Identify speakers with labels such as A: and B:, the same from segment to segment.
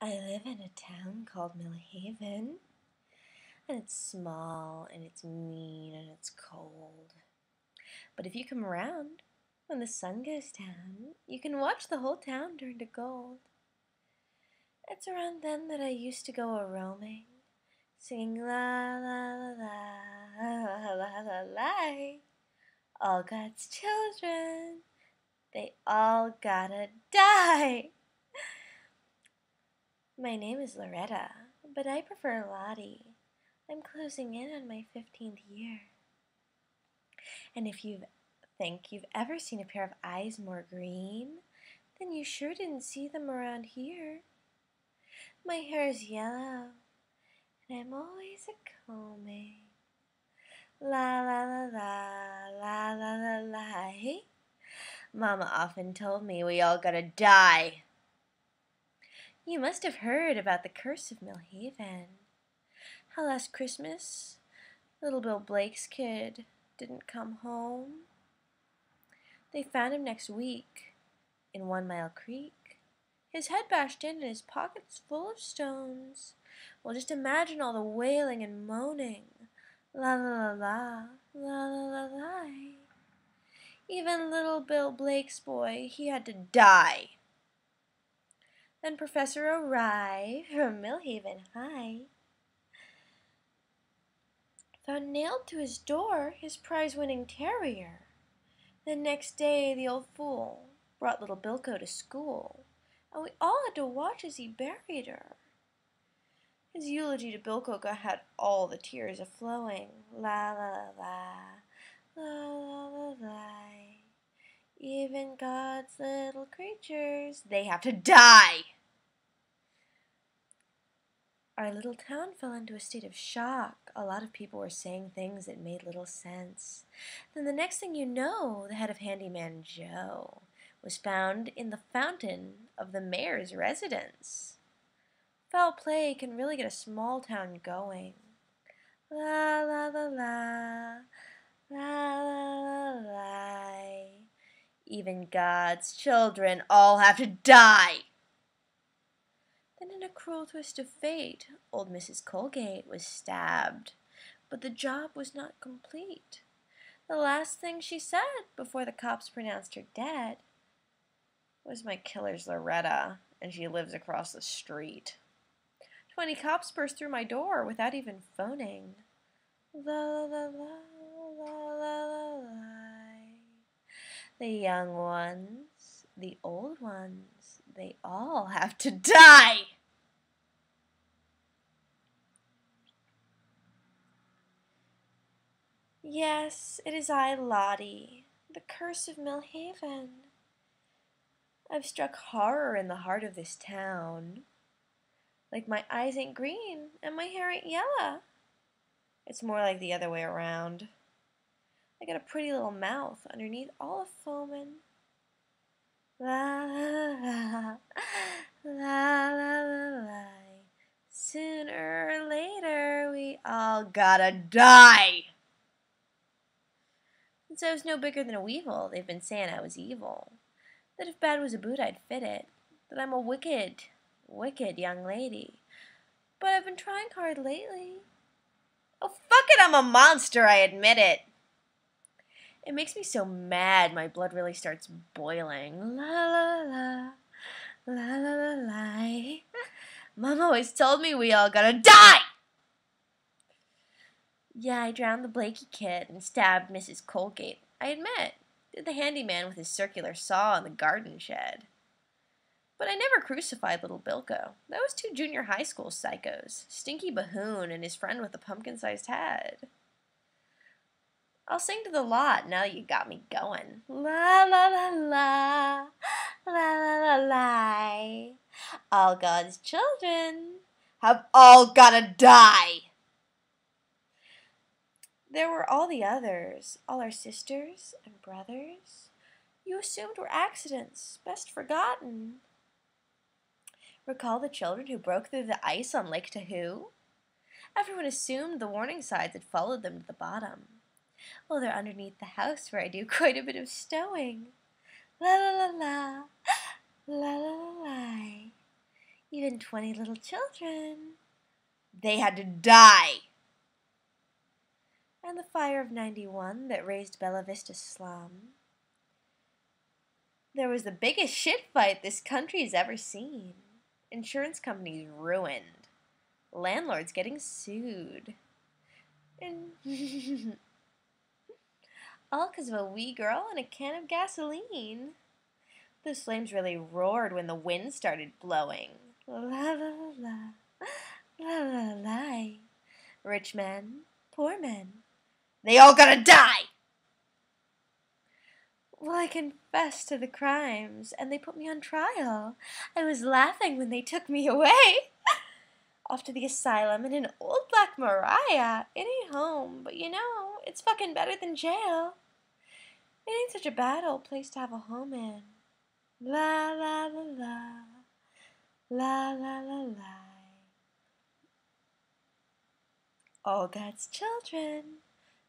A: I live in a town called Millhaven, and it's small, and it's mean, and it's cold. But if you come around, when the sun goes down, you can watch the whole town turn to gold. It's around then that I used to go a-roaming, singing la la la la la la la la. All God's children, they all gotta die. My name is Loretta, but I prefer Lottie. I'm closing in on my 15th year. And if you think you've ever seen a pair of eyes more green, then you sure didn't see them around here. My hair is yellow, and I'm always a-combing. La la la la, la la la la. Mama often told me we all gotta die. You must have heard about the Curse of Millhaven. How last Christmas, little Bill Blake's kid didn't come home. They found him next week in 1 Mile Creek. His head bashed in and his pockets full of stones. Well, just imagine all the wailing and moaning. La la la la, la la la la. Even little Bill Blake's boy, he had to die. Then Professor O'Rye from Millhaven High found nailed to his door his prize-winning terrier. The next day the old fool brought little Bilko to school, and we all had to watch as he buried her. His eulogy to Bilko had all the tears a-flowing. La la la la, la la la la. Even God's little creatures, they have to die. Our little town fell into a state of shock. A lot of people were saying things that made little sense. Then the next thing you know, the head of Handyman Joe was found in the fountain of the mayor's residence. Foul play can really get a small town going. La la la la, la la la la. Even God's children all have to die. Then in a cruel twist of fate, old Mrs. Colgate was stabbed, but the job was not complete. The last thing she said before the cops pronounced her dead was, "My killer's Loretta, and she lives across the street." 20 cops burst through my door without even phoning. La la la la la la la. The young ones, the old ones, they all have to die. Yes, it is I, Lottie, the Curse of Millhaven. I've struck horror in the heart of this town. Like my eyes ain't green and my hair ain't yellow. It's more like the other way around. I got a pretty little mouth underneath all of foaming. La la la, la la la la. Sooner or later, we all gotta die. Since I was no bigger than a weevil, they've been saying I was evil. That if bad was a boot, I'd fit it. That I'm a wicked, wicked young lady. But I've been trying hard lately. Oh, fuck it, I'm a monster, I admit it. It makes me so mad my blood really starts boiling. La la la, la la la la. Mom always told me we all gotta die! Yeah, I drowned the Blakey kid and stabbed Mrs. Colgate, I admit. Did the handyman with his circular saw in the garden shed. But I never crucified little Bilko. That was 2 junior high school psychos, Stinky Bahoon and his friend with the pumpkin-sized head. I'll sing to the lot now that you got me going. La la la la, la la la la. All God's children have all gotta die. There were all the others, all our sisters and brothers. You assumed were accidents, best forgotten. Recall the children who broke through the ice on Lake Tahoo? Everyone assumed the warning signs had followed them to the bottom. Well, they're underneath the house where I do quite a bit of stowing. La la la la, la la la la. even 20 little children. They had to die. And the fire of 91 that raised Bella Vista slum. There was the biggest shit fight this country's ever seen. Insurance companies ruined. Landlords getting sued. And all because of a wee girl and a can of gasoline. The flames really roared when the wind started blowing. La la la la, la la la. Rich men, poor men, they all gotta die! Well, I confessed to the crimes, and they put me on trial. I was laughing when they took me away. Off to the asylum in an old black Mariah. It ain't home, but you know, it's fucking better than jail. It ain't such a bad old place to have a home in. La la la la, la la la la. All God's children,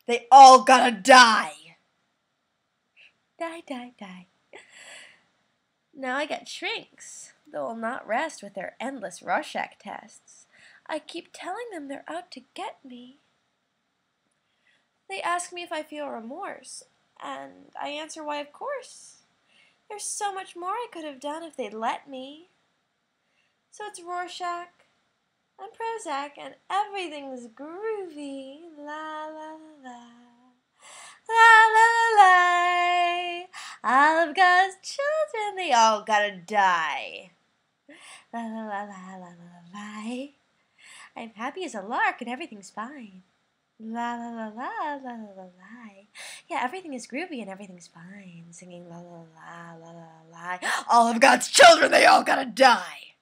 A: they all gotta die. Die, die, die. Now I got shrinks. They'll not rest with their endless Rorschach tests. I keep telling them they're out to get me. They ask me if I feel remorse, and I answer why of course. There's so much more I could have done if they'd let me. So it's Rorschach and Prozac and everything's groovy. La la la. La la la la. All of God's children, they all gotta die. La la la la la la la. I'm happy as a lark and everything's fine. La la la la la la la la. Yeah, everything is groovy and everything's fine. Singing la la la la la la. All of God's children, they all gotta die.